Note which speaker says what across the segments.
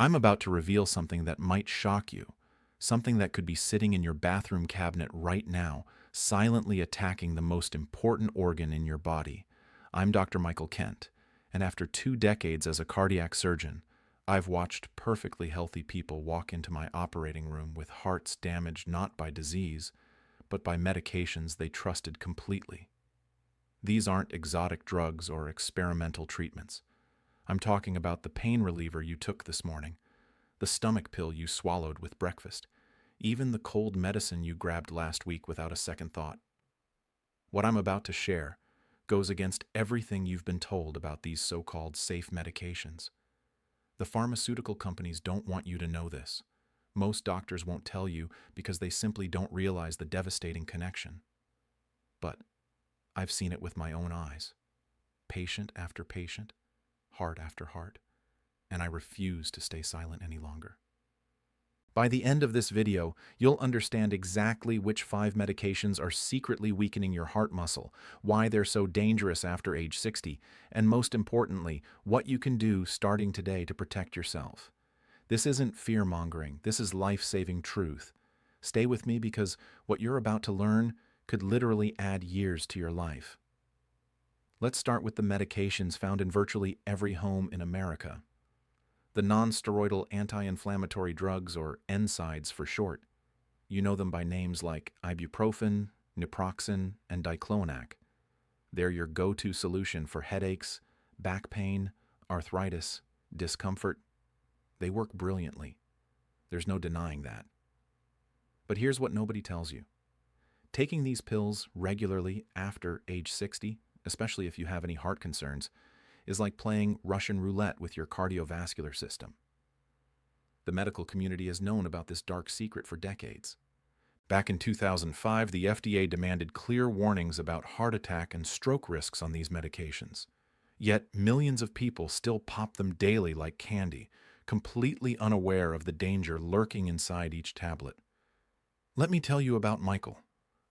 Speaker 1: I'm about to reveal something that might shock you, something that could be sitting in your bathroom cabinet right now, silently attacking the most important organ in your body. I'm Dr. Michael Kent, and after 2 decades as a cardiac surgeon, I've watched perfectly healthy people walk into my operating room with hearts damaged not by disease, but by medications they trusted completely. These aren't exotic drugs or experimental treatments. I'm talking about the pain reliever you took this morning, the stomach pill you swallowed with breakfast, even the cold medicine you grabbed last week without a second thought. What I'm about to share goes against everything you've been told about these so-called safe medications. The pharmaceutical companies don't want you to know this. Most doctors won't tell you because they simply don't realize the devastating connection. But I've seen it with my own eyes, patient after patient, heart after heart, and I refuse to stay silent any longer. By the end of this video, you'll understand exactly which 5 medications are secretly weakening your heart muscle, why they're so dangerous after age 60, and most importantly, what you can do starting today to protect yourself. This isn't fear-mongering, this is life-saving truth. Stay with me because what you're about to learn could literally add years to your life. Let's start with the medications found in virtually every home in America. The non-steroidal anti-inflammatory drugs, or NSAIDs for short. You know them by names like ibuprofen, naproxen, and diclofenac. They're your go-to solution for headaches, back pain, arthritis, discomfort. They work brilliantly. There's no denying that. But here's what nobody tells you. Taking these pills regularly after age 60, especially if you have any heart concerns, is like playing Russian roulette with your cardiovascular system. The medical community has known about this dark secret for decades. Back in 2005, the FDA demanded clear warnings about heart attack and stroke risks on these medications. Yet millions of people still pop them daily like candy, completely unaware of the danger lurking inside each tablet. Let me tell you about Michael,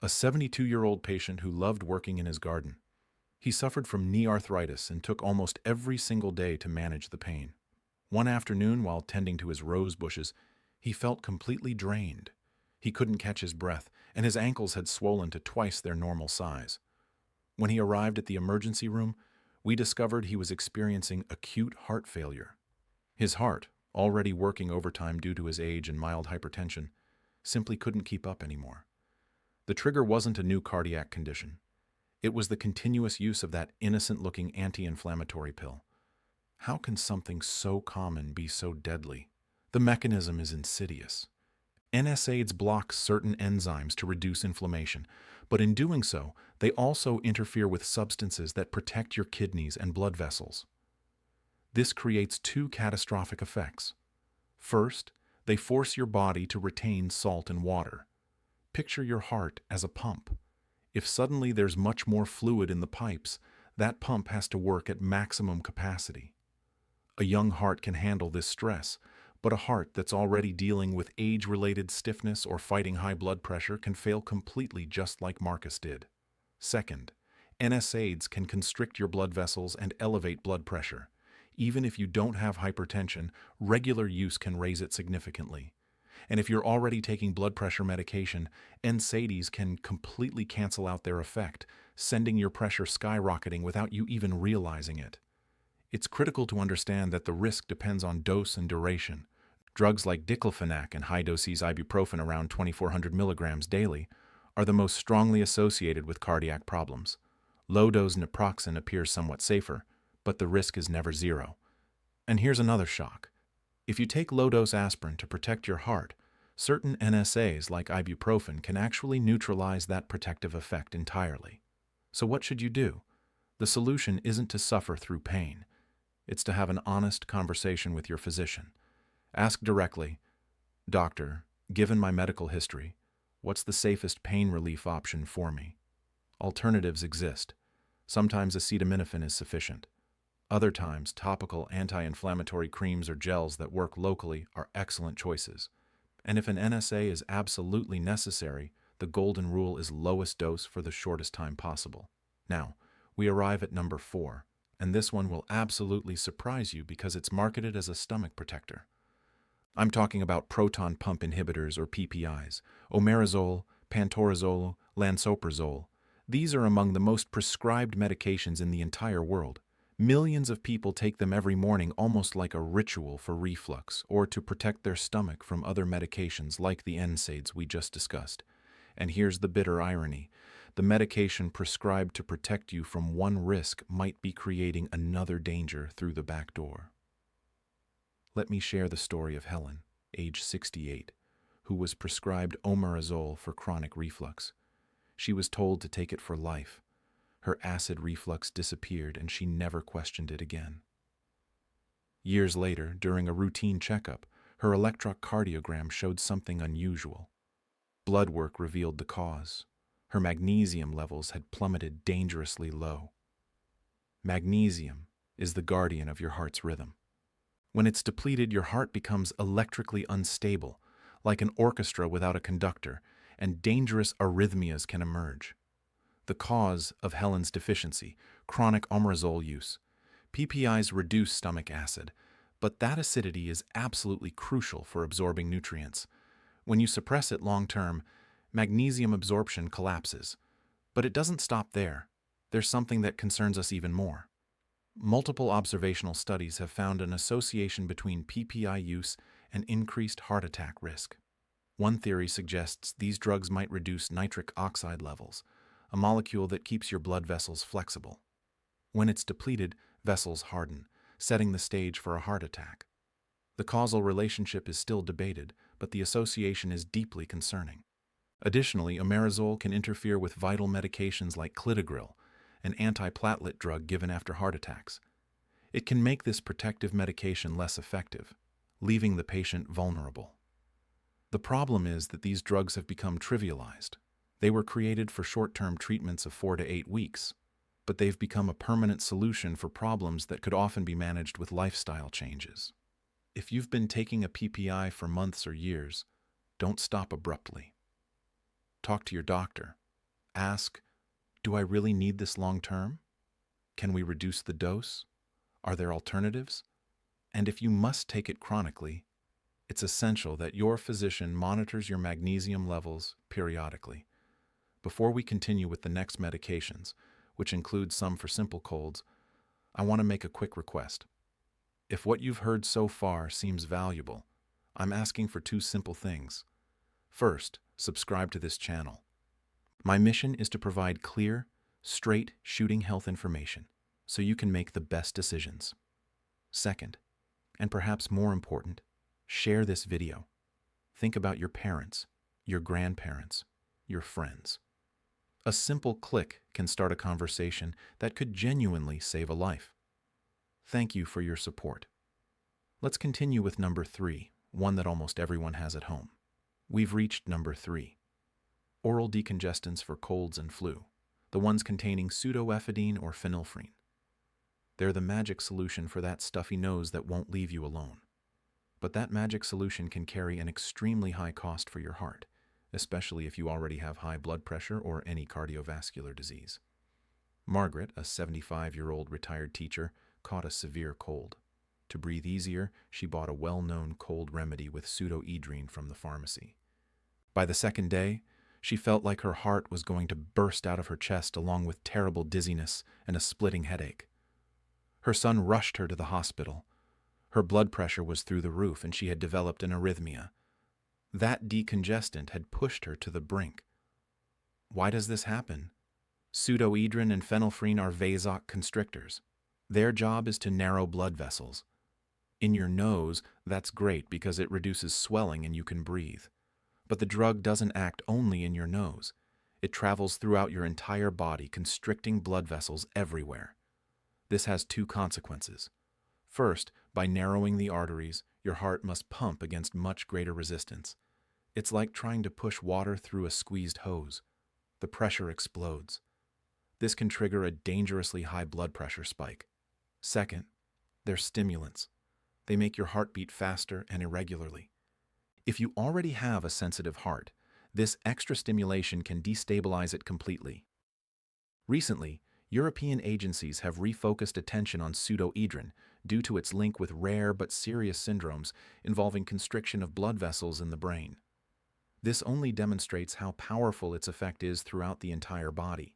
Speaker 1: a 72-year-old patient who loved working in his garden. He suffered from knee arthritis and took almost every single day to manage the pain. One afternoon, while tending to his rose bushes, he felt completely drained. He couldn't catch his breath, and his ankles had swollen to twice their normal size. When he arrived at the emergency room, we discovered he was experiencing acute heart failure. His heart, already working overtime due to his age and mild hypertension, simply couldn't keep up anymore. The trigger wasn't a new cardiac condition. It was the continuous use of that innocent-looking anti-inflammatory pill. How can something so common be so deadly? The mechanism is insidious. NSAIDs block certain enzymes to reduce inflammation, but in doing so, they also interfere with substances that protect your kidneys and blood vessels. This creates 2 catastrophic effects. First, they force your body to retain salt and water. Picture your heart as a pump. If suddenly there's much more fluid in the pipes, that pump has to work at maximum capacity. A young heart can handle this stress, but a heart that's already dealing with age-related stiffness or fighting high blood pressure can fail completely, just like Marcus did. Second, NSAIDs can constrict your blood vessels and elevate blood pressure. Even if you don't have hypertension, regular use can raise it significantly. And if you're already taking blood pressure medication, NSAIDs can completely cancel out their effect, sending your pressure skyrocketing without you even realizing it. It's critical to understand that the risk depends on dose and duration. Drugs like diclofenac and high-dose ibuprofen around 2,400 milligrams daily are the most strongly associated with cardiac problems. Low-dose naproxen appears somewhat safer, but the risk is never zero. And here's another shock. If you take low-dose aspirin to protect your heart, certain NSAIDs like ibuprofen can actually neutralize that protective effect entirely. So what should you do? The solution isn't to suffer through pain. It's to have an honest conversation with your physician. Ask directly, "Doctor, given my medical history, what's the safest pain relief option for me?" Alternatives exist. Sometimes acetaminophen is sufficient. Other times, topical anti-inflammatory creams or gels that work locally are excellent choices. And if an NSA is absolutely necessary, the golden rule is lowest dose for the shortest time possible. Now, we arrive at number 4, and this one will absolutely surprise you because it's marketed as a stomach protector. I'm talking about proton pump inhibitors or PPIs, omeprazole, pantozole, lansoprazole. These are among the most prescribed medications in the entire world. Millions of people take them every morning almost like a ritual for reflux or to protect their stomach from other medications like the NSAIDs we just discussed. And here's the bitter irony. The medication prescribed to protect you from one risk might be creating another danger through the back door. Let me share the story of Helen, age 68, who was prescribed omeprazole for chronic reflux. She was told to take it for life. Her acid reflux disappeared and she never questioned it again. Years later, during a routine checkup, her electrocardiogram showed something unusual. Blood work revealed the cause. Her magnesium levels had plummeted dangerously low. Magnesium is the guardian of your heart's rhythm. When it's depleted, your heart becomes electrically unstable, like an orchestra without a conductor, and dangerous arrhythmias can emerge. The cause of Helen's deficiency, chronic omeprazole use. PPIs reduce stomach acid, but that acidity is absolutely crucial for absorbing nutrients. When you suppress it long-term, magnesium absorption collapses. But it doesn't stop there. There's something that concerns us even more. Multiple observational studies have found an association between PPI use and increased heart attack risk. One theory suggests these drugs might reduce nitric oxide levels, a molecule that keeps your blood vessels flexible. When it's depleted, vessels harden, setting the stage for a heart attack. The causal relationship is still debated, but the association is deeply concerning. Additionally, omeprazole can interfere with vital medications like clopidogrel, an antiplatelet drug given after heart attacks. It can make this protective medication less effective, leaving the patient vulnerable. The problem is that these drugs have become trivialized. They were created for short-term treatments of 4 to 8 weeks, but they've become a permanent solution for problems that could often be managed with lifestyle changes. If you've been taking a PPI for months or years, don't stop abruptly. Talk to your doctor. Ask, do I really need this long-term? Can we reduce the dose? Are there alternatives? And if you must take it chronically, it's essential that your physician monitors your magnesium levels periodically. Before we continue with the next medications, which include some for simple colds, I want to make a quick request. If what you've heard so far seems valuable, I'm asking for 2 simple things. First, subscribe to this channel. My mission is to provide clear, straight shooting health information so you can make the best decisions. Second, and perhaps more important, share this video. Think about your parents, your grandparents, your friends. A simple click can start a conversation that could genuinely save a life. Thank you for your support. Let's continue with number 3, one that almost everyone has at home. We've reached number 3. Oral decongestants for colds and flu, the ones containing pseudoephedrine or phenylphrine. They're the magic solution for that stuffy nose that won't leave you alone. But that magic solution can carry an extremely high cost for your heart, especially if you already have high blood pressure or any cardiovascular disease. Margaret, a 75-year-old retired teacher, caught a severe cold. To breathe easier, she bought a well-known cold remedy with pseudoephedrine from the pharmacy. By the second day, she felt like her heart was going to burst out of her chest along with terrible dizziness and a splitting headache. Her son rushed her to the hospital. Her blood pressure was through the roof and she had developed an arrhythmia. That decongestant had pushed her to the brink. Why does this happen? Pseudoephedrine and phenylphrine are vasoconstrictors. Their job is to narrow blood vessels. In your nose, that's great because it reduces swelling and you can breathe. But the drug doesn't act only in your nose. It travels throughout your entire body, constricting blood vessels everywhere. This has 2 consequences. First, by narrowing the arteries, your heart must pump against much greater resistance. It's like trying to push water through a squeezed hose. The pressure explodes. This can trigger a dangerously high blood pressure spike. Second, they're stimulants. They make your heart beat faster and irregularly. If you already have a sensitive heart, this extra stimulation can destabilize it completely. Recently, European agencies have refocused attention on pseudoedrin due to its link with rare but serious syndromes involving constriction of blood vessels in the brain. This only demonstrates how powerful its effect is throughout the entire body.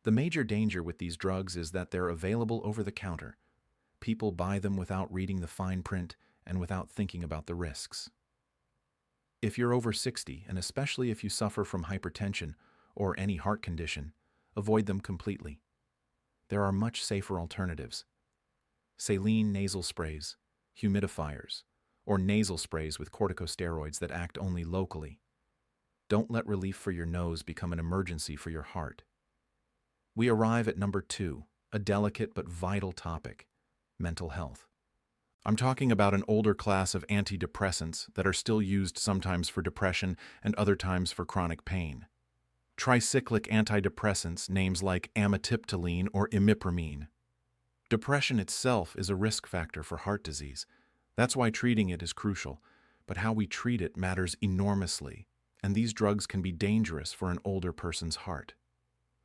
Speaker 1: The major danger with these drugs is that they're available over the counter. People buy them without reading the fine print and without thinking about the risks. If you're over 60, and especially if you suffer from hypertension or any heart condition, avoid them completely. There are much safer alternatives. Saline nasal sprays, humidifiers, or nasal sprays with corticosteroids that act only locally. Don't let relief for your nose become an emergency for your heart. We arrive at number 2, a delicate but vital topic: mental health. I'm talking about an older class of antidepressants that are still used sometimes for depression and other times for chronic pain. Tricyclic antidepressants, names like amitriptyline or imipramine. Depression itself is a risk factor for heart disease. That's why treating it is crucial, but how we treat it matters enormously, and these drugs can be dangerous for an older person's heart.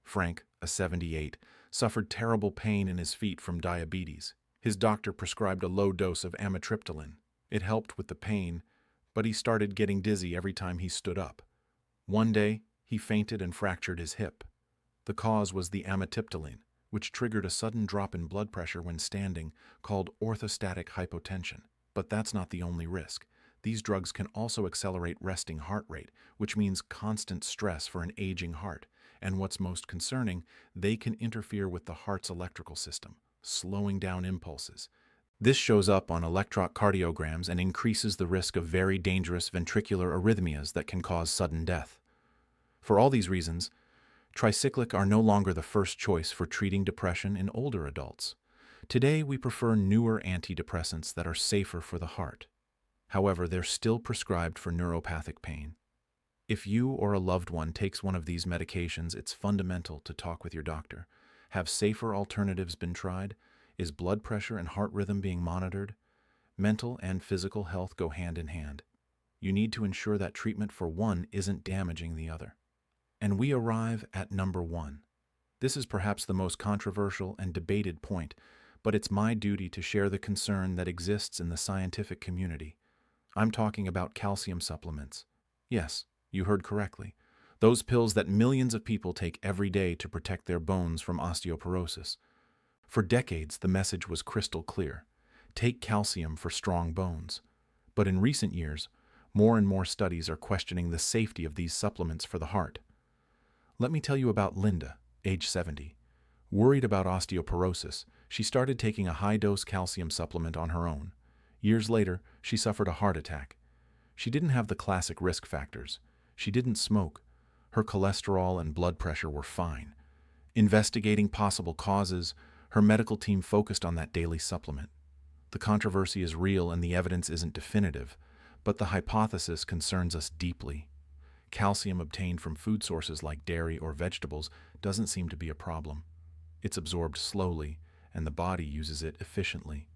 Speaker 1: Frank, a 78, suffered terrible pain in his feet from diabetes. His doctor prescribed a low dose of amitriptyline. It helped with the pain, but he started getting dizzy every time he stood up. One day, he fainted and fractured his hip. The cause was the amitriptyline, which triggered a sudden drop in blood pressure when standing, called orthostatic hypotension. But that's not the only risk. These drugs can also accelerate resting heart rate, which means constant stress for an aging heart. And what's most concerning, they can interfere with the heart's electrical system, slowing down impulses. This shows up on electrocardiograms and increases the risk of very dangerous ventricular arrhythmias that can cause sudden death. For all these reasons, Tricyclic are no longer the first choice for treating depression in older adults. Today, we prefer newer antidepressants that are safer for the heart. However, they're still prescribed for neuropathic pain. If you or a loved one takes one of these medications, it's fundamental to talk with your doctor. Have safer alternatives been tried? Is blood pressure and heart rhythm being monitored? Mental and physical health go hand in hand. You need to ensure that treatment for one isn't damaging the other. And we arrive at number 1. This is perhaps the most controversial and debated point, but it's my duty to share the concern that exists in the scientific community. I'm talking about calcium supplements. Yes, you heard correctly. Those pills that millions of people take every day to protect their bones from osteoporosis. For decades, the message was crystal clear: take calcium for strong bones. But in recent years, more and more studies are questioning the safety of these supplements for the heart. Let me tell you about Linda, age 70. Worried about osteoporosis, she started taking a high-dose calcium supplement on her own. Years later, she suffered a heart attack. She didn't have the classic risk factors. She didn't smoke. Her cholesterol and blood pressure were fine. Investigating possible causes, her medical team focused on that daily supplement. The controversy is real and the evidence isn't definitive, but the hypothesis concerns us deeply. Calcium obtained from food sources like dairy or vegetables doesn't seem to be a problem. It's absorbed slowly, and the body uses it efficiently.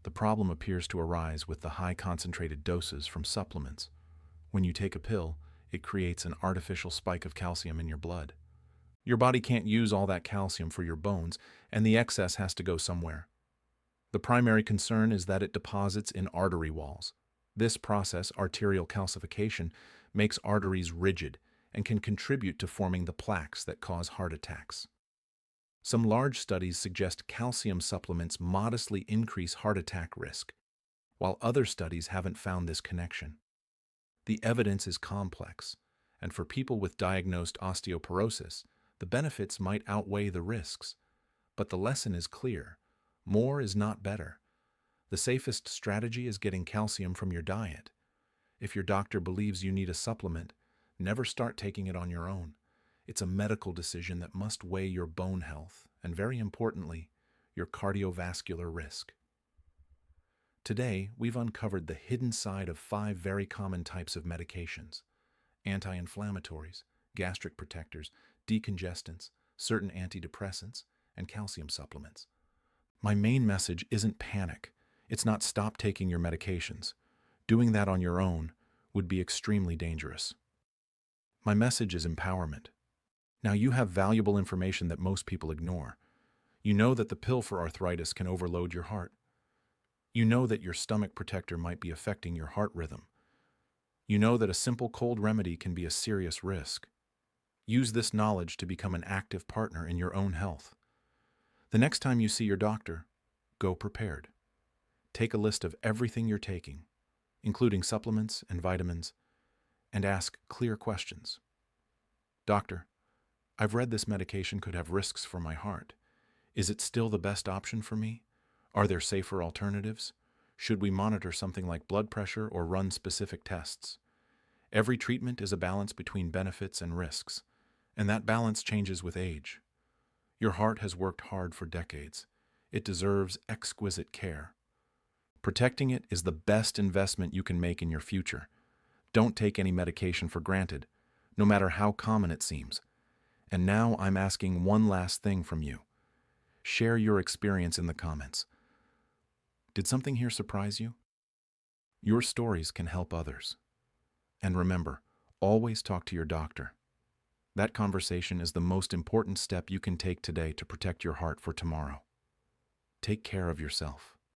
Speaker 1: The problem appears to arise with the high concentrated doses from supplements. When you take a pill, it creates an artificial spike of calcium in your blood. Your body can't use all that calcium for your bones, and the excess has to go somewhere. The primary concern is that it deposits in artery walls. This process, arterial calcification, makes arteries rigid and can contribute to forming the plaques that cause heart attacks. Some large studies suggest calcium supplements modestly increase heart attack risk, while other studies haven't found this connection. The evidence is complex, and for people with diagnosed osteoporosis, the benefits might outweigh the risks. But the lesson is clear: more is not better. The safest strategy is getting calcium from your diet. If your doctor believes you need a supplement, never start taking it on your own. It's a medical decision that must weigh your bone health and, very importantly, your cardiovascular risk. Today, we've uncovered the hidden side of 5 very common types of medications: anti-inflammatories, gastric protectors, decongestants, certain antidepressants, and calcium supplements. My main message isn't panic. It's not stop taking your medications. Doing that on your own would be extremely dangerous. My message is empowerment. Now you have valuable information that most people ignore. You know that the pill for arthritis can overload your heart. You know that your stomach protector might be affecting your heart rhythm. You know that a simple cold remedy can be a serious risk. Use this knowledge to become an active partner in your own health. The next time you see your doctor, go prepared. Take a list of everything you're taking, including supplements and vitamins, and ask clear questions. Doctor, I've read this medication could have risks for my heart. Is it still the best option for me? Are there safer alternatives? Should we monitor something like blood pressure or run specific tests? Every treatment is a balance between benefits and risks, and that balance changes with age. Your heart has worked hard for decades. It deserves exquisite care. Protecting it is the best investment you can make in your future. Don't take any medication for granted, no matter how common it seems. And now I'm asking one last thing from you. Share your experience in the comments. Did something here surprise you? Your stories can help others. And remember, always talk to your doctor. That conversation is the most important step you can take today to protect your heart for tomorrow. Take care of yourself.